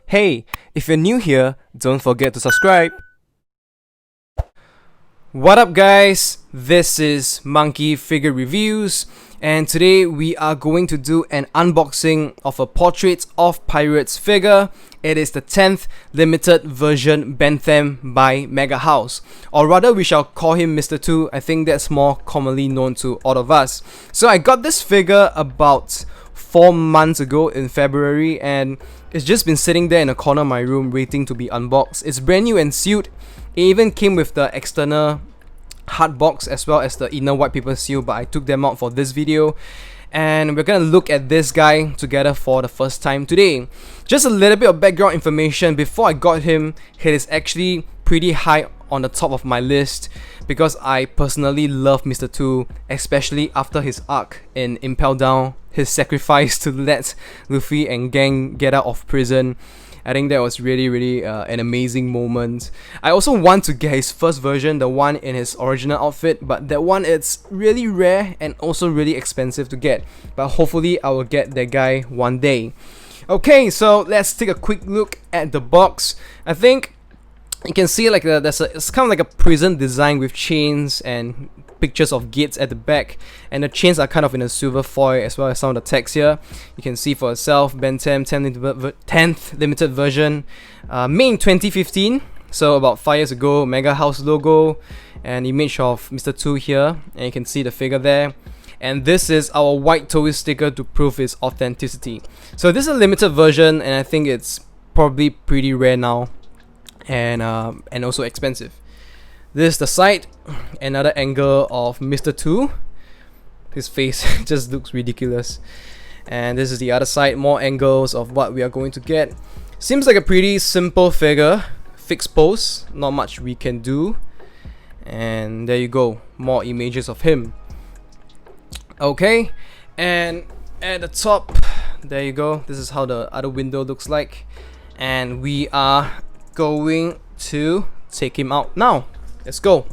Hey, if you're new here, don't forget to subscribe. What up guys, this is Monkey Figure Reviews, and today we are going to do an unboxing of a Portrait of Pirates figure. It is the 10th limited version Bentham by MEGAHOUSE, or rather we shall call him Mr. 2, I think that's more commonly known to all of us. So I got this figure about 4 months ago in February, and it's just been sitting there in a corner of my room waiting to be unboxed. It's brand new and sealed. It even came with the external hard box as well as the inner white paper seal, but I took them out for this video. And we're gonna look at this guy together for the first time today. Just a little bit of background information. Before I got him, he is actually pretty high on the top of my list because I personally love Mr. 2, especially after his arc in Impel Down, his sacrifice to let Luffy and gang get out of prison. I think that was really an amazing moment. I also want to get his first version, the one in his original outfit, but that one it's really rare and also really expensive to get. But hopefully I will get that guy one day. Okay, so let's take a quick look at the box. I think you can see like it's kind of like a prison design with chains and pictures of gates at the back, and the chains are kind of in a silver foil as well as some of the text here. You can see for yourself, Bentham 10th limited version, made in 2015, so about 5 years ago. MEGAHOUSE logo, an image of Mr. 2 here, and you can see the figure there. And this is our white toy sticker to prove its authenticity. So this is a limited version, and I think it's probably pretty rare now, and also expensive. This is the side, another angle of Mr. 2. His face just looks ridiculous. And this is the other side, more angles of what we are going to get. Seems like a pretty simple figure, fixed pose, not much we can do. And there you go, more images of him. Okay, and at the top, there you go, this is how the other window looks like. And we are going to take him out now. Let's go.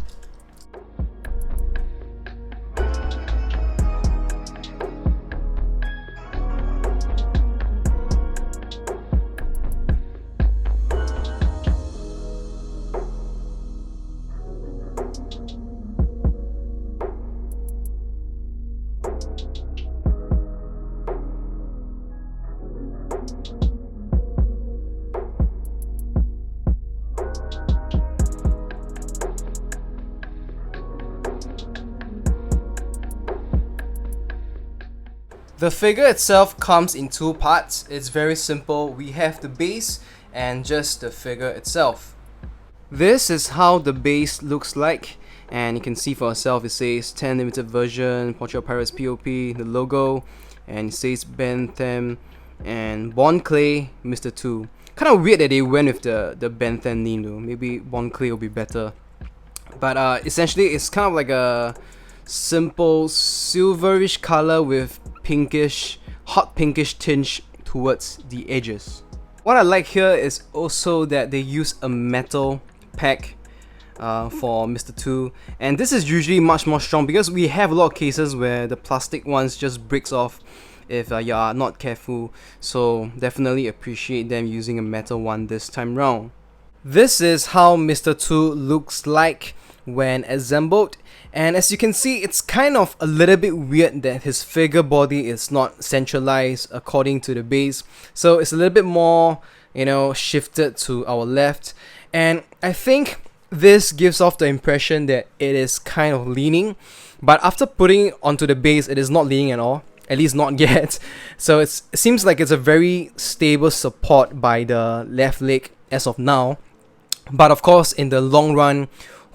The figure itself comes in two parts. It's very simple. We have the base and just the figure itself. This is how the base looks like, and you can see for yourself, it says 10 limited version, Portrait of Pirates P.O.P, the logo, and it says Bentham and Bond Clay Mr. 2. Kind of weird that they went with the Bentham name though. Maybe Bond Clay will be better. But essentially it's kind of like a simple silverish color with hot pinkish tinge towards the edges. What I like here is also that they use a metal pack for Mr. 2, and this is usually much more strong because we have a lot of cases where the plastic ones just breaks off if you are not careful, so definitely appreciate them using a metal one this time round. This is how Mr. 2 looks like when assembled, and as you can see, it's kind of a little bit weird that his figure body is not centralized according to the base, so it's a little bit more, you know, shifted to our left, and I think this gives off the impression that it is kind of leaning, but after putting it onto the base, it is not leaning at all, at least not yet. So it seems like it's a very stable support by the left leg as of now, but of course in the long run,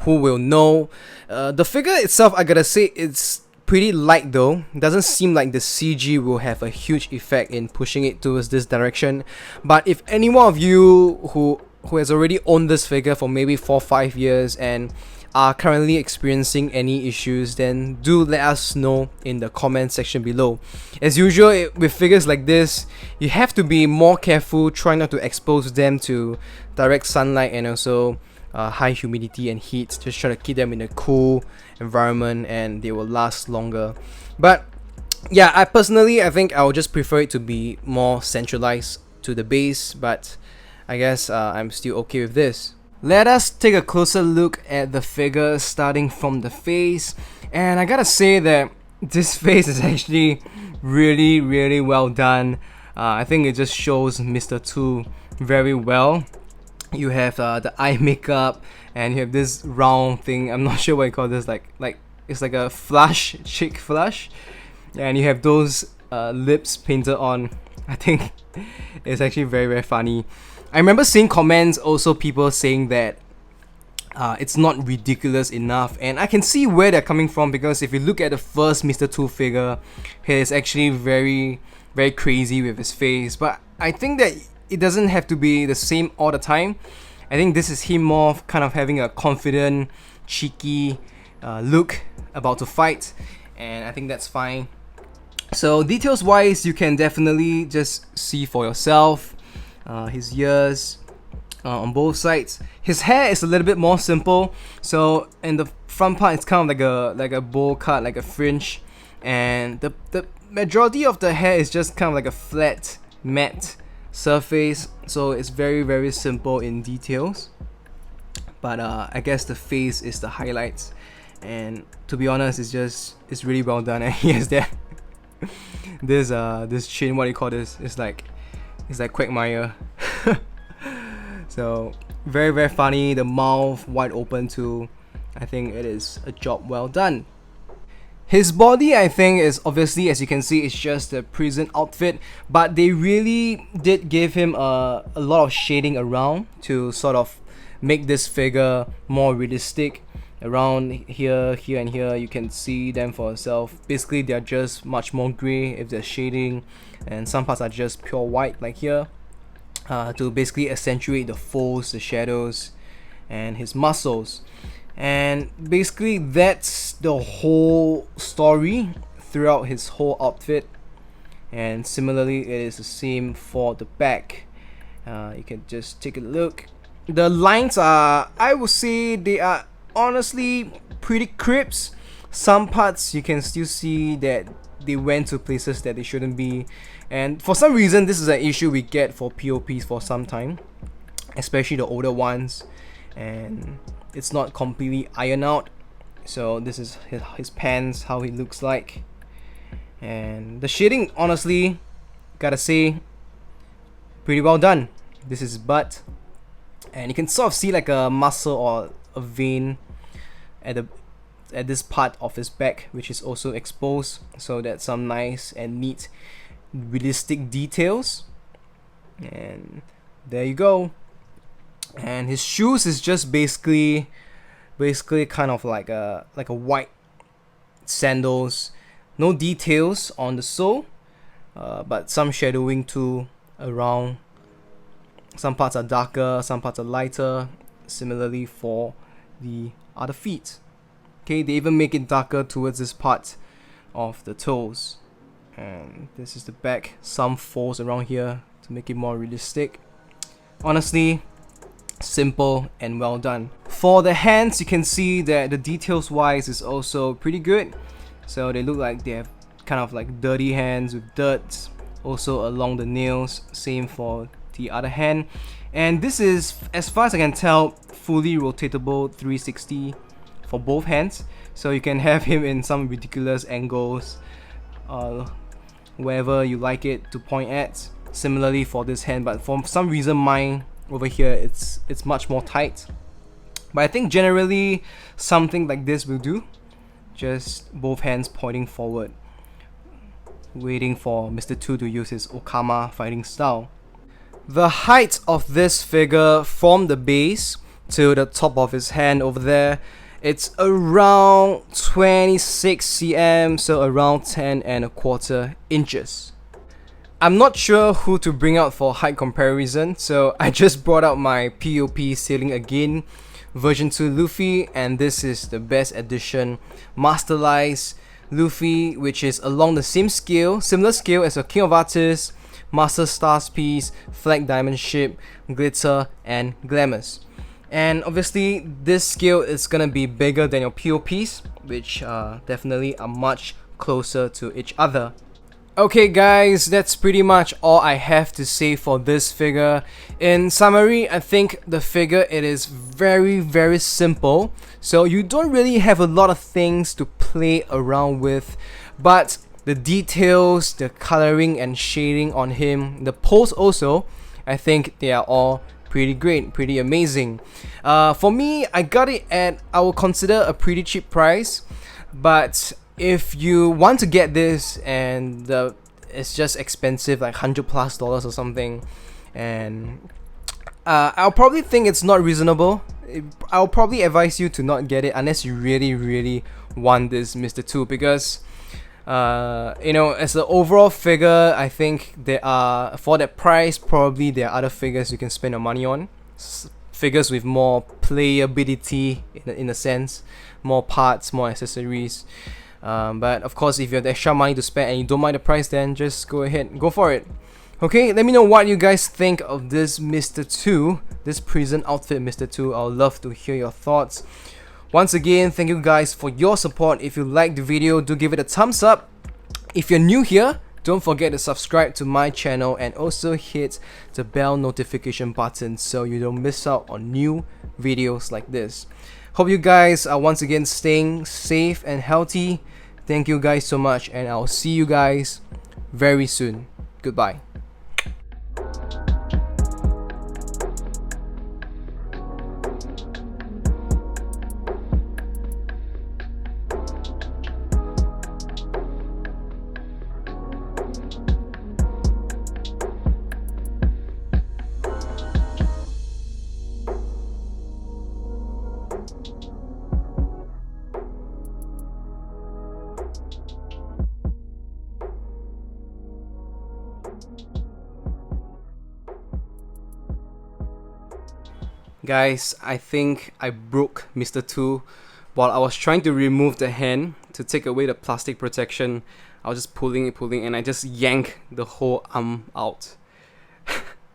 who will know. The figure itself, I gotta say, it's pretty light though. Doesn't seem like the CG will have a huge effect in pushing it towards this direction. But if any one of you who has already owned this figure for maybe 4-5 years and are currently experiencing any issues, then do let us know in the comment section below. As usual, with figures like this, you have to be more careful, try not to expose them to direct sunlight and also high humidity and heat. Just try to keep them in a cool environment and they will last longer. But yeah, I think I would just prefer it to be more centralized to the base, but I guess I'm still okay with this. Let us take a closer look at the figure, starting from the face. And I gotta say that this face is actually really well done. I think it just shows Mr. 2 very well. You have the eye makeup, and you have this round thing. I'm not sure what you call this. Like it's like a flush, cheek flush, and you have those lips painted on. I think it's actually very funny. I remember seeing comments, also people saying that it's not ridiculous enough, and I can see where they're coming from, because if you look at the first Mr. 2 figure, he is actually very crazy with his face. But I think that it doesn't have to be the same all the time. I think this is him more of kind of having a confident, cheeky look about to fight, and I think that's fine. So details wise, you can definitely just see for yourself. His ears on both sides. His hair is a little bit more simple. So in the front part, it's kind of like a bowl cut, like a fringe, and the majority of the hair is just kind of like a flat, matte surface. So it's very simple in details. But I guess the face is the highlights, and to be honest, it's really well done. And he has that this chin. What do you call this? It's like Quagmire. So very funny. The mouth wide open too. I think it is a job well done. His body, I think, is obviously, as you can see, it's just a prison outfit, but they really did give him a lot of shading around to sort of make this figure more realistic. Around here, and here, you can see them for yourself. Basically, they're just much more grey if there's shading, and some parts are just pure white, like here, to basically accentuate the folds, the shadows, and his muscles. And basically, that's the whole story throughout his whole outfit. And similarly, it is the same for the back. You can just take a look. The lines are, I would say, they are honestly pretty crisp. Some parts you can still see that they went to places that they shouldn't be, and for some reason this is an issue we get for P.O.Ps for some time, especially the older ones, and it's not completely ironed out. So this is his pants, how he looks like, and the shading, honestly, gotta say, pretty well done. This is his butt, and you can sort of see like a muscle or a vein at this part of his back, which is also exposed. So that's some nice and neat realistic details. And there you go. And his shoes is just basically kind of like a white sandals. No details on the sole, but some shadowing too around. Some parts are darker, some parts are lighter. Similarly for the other feet. Okay, they even make it darker towards this part of the toes. And this is the back. Some folds around here to make it more realistic. Honestly, simple and well done. For the hands, you can see that the details wise is also pretty good. So they look like they have kind of like dirty hands with dirt also along the nails. Same for the other hand. And this is, as far as I can tell, fully rotatable 360 for both hands. So you can have him in some ridiculous angles, wherever you like it to point at. Similarly for this hand, but for some reason mine over here, it's much more tight. But I think generally something like this will do. Just both hands pointing forward, waiting for Mr. 2 to use his Okama fighting style. The height of this figure from the base to the top of his hand over there, it's around 26 cm, so around 10.25 inches. I'm not sure who to bring out for height comparison, so I just brought out my P.O.P Sailing Again version 2 Luffy, and this is the best edition masterized Luffy, which is along the same scale, similar scale as a King of Artists, Master Stars piece, Flag Diamond Ship, Glitter, and Glamours. And obviously this scale is gonna be bigger than your P.O.Ps, which definitely are much closer to each other. Okay guys, that's pretty much all I have to say for this figure. In summary, I think the figure, it is very simple, so you don't really have a lot of things to play around with, but the details, the coloring and shading on him, the pose also, I think they are all pretty great, pretty amazing. For me, I got it at, I will consider, a pretty cheap price, but if you want to get this and it's just expensive, like $100+ or something, and I'll probably think it's not reasonable. I'll probably advise you to not get it unless you really want this Mr. 2, because you know, as the overall figure, I think there are, for that price, probably there are other figures you can spend your money on. Figures with more playability in a sense, more parts, more accessories. But of course, if you have the extra money to spend and you don't mind the price, then just go ahead, go for it. Okay, let me know what you guys think of this Mr. 2, this prison outfit Mr. 2. I'll love to hear your thoughts. Once again, thank you guys for your support. If you liked the video, do give it a thumbs up. If you're new here, don't forget to subscribe to my channel and also hit the bell notification button so you don't miss out on new videos like this. Hope you guys are once again staying safe and healthy. Thank you guys so much, and I'll see you guys very soon. Goodbye. Guys, I think I broke Mr. 2 while I was trying to remove the hand to take away the plastic protection. I was just pulling, and I just yanked the whole arm out.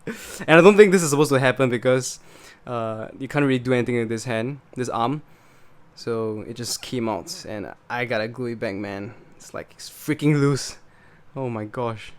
And I don't think this is supposed to happen because you can't really do anything with this hand, this arm. So it just came out and I gotta glue it back, man. It's like it's freaking loose. Oh my gosh.